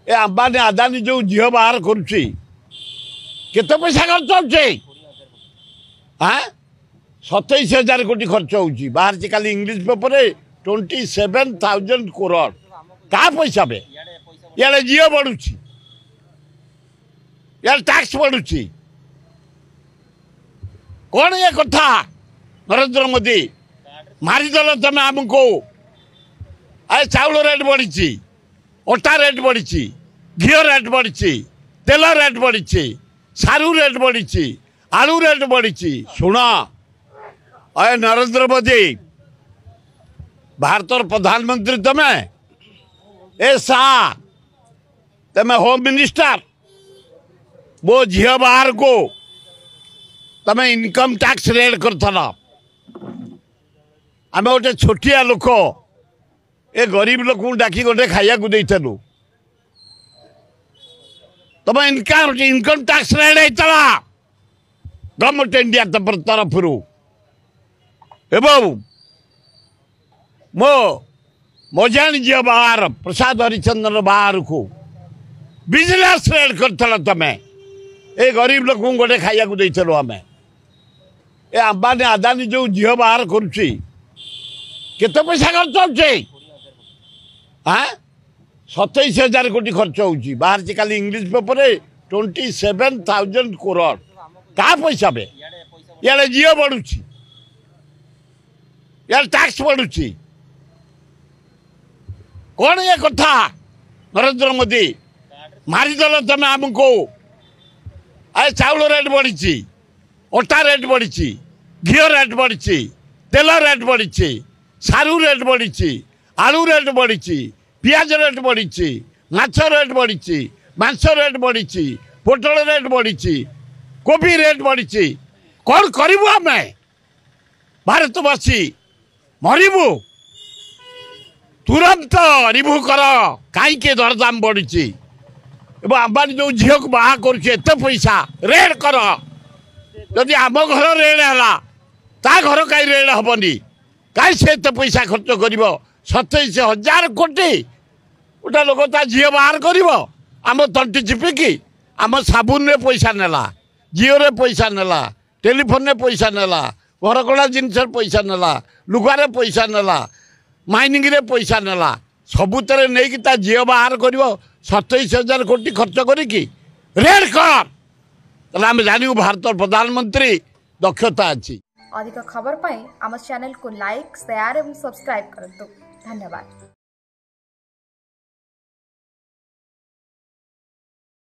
ए अंबानी आदानी जो झील बाहर करुच्ची केते पैसा खर्च होचे हाँ 27,000 कोटी खर्च होची बाहर से खाली इंग्लिश पेपर 27,000 करोड़ क्या पैसा बे इे झील बढ़ुची यार टैक्स बढ़ुची कौन ये कथा नरेंद्र मोदी मारिदेल तुम आमको अरे चाउल रेट बढ़ी अटा रेट बढ़ी घी रेट बढ़ी तेल रेट बढ़ी सारू रेट बढ़ी आलू रेट बढ़ी शुण अरे नरेंद्र मोदी भारत प्रधानमंत्री तमें ए शाह तमें होम मिनिस्टर वो झील बाहर को तमें इनकम टैक्स रेट कर आम गोटे छोटिया लोक ए गरीब लोक डाकी गोटे खाया देलु तुम इनकम टैक्स रेट होता गवर्नमेंट इंडिया तरफ एवं मो मजाणी झील बाहर प्रसाद हरिचंद्र बाहर को बिजनेस रेट कर तमें ए गरीब लोक गोटे खाया देलु आम ए अंबानी आदानी जो झील बाहर करुच्ची केते पैसा खर्च होचे हाँ 27,000 कोटी खर्च होची बाहर से खाली इंग्लिश पेपर 27,000 करोड़ क्या पैसा बे इे झील बढ़ुची यार टैक्स बढ़ुची कौन ये कथा नरेंद्र मोदी मारिदेल तुम आमको अरे चाउल रेट बढ़ी अटा रेट बढ़ी घी रेट बढ़ी तेल रेट बढ़ी सारू रेट बढ़ी आलू रेट बढ़ी पियाज रेट बढ़ी माछ रेट बढ़ी मांस रेट बढ़ी पोटल रेट बढ़ी कोबी रेट बढ़ी कौन करूँ आम भारतवासी मरबू तुरंत रिभ्यू कर कहीं दरदाम बढ़ी अंबानी जो झील को बाहा करते पैसा रेड कर जदि आम घर रेड है ता घर कहीं रेड हेनी कहीं से एत पैसा खर्च कर 27,000 कोटी गोटा लोक ता झील बाहर कर आम तंटी चिपिकी आम साबुन रे पैसा नेला जिओ रे पैसा नेला टेलीफोन रे पैसा नेला घर कला जिनस पैसा नेला लुगारे पैसा नेला माइनिंग रे पैसा नेला सबुतरे नहीं ता झील बाहर कर 27,000 कोटी खर्च करी रेड कर आम जानू भारत प्रधानमंत्री दक्षता अच्छी। अधिक खबर पाई आम चैनल को लाइक शेयर और सब्सक्राइब करंतु। धन्यवाद।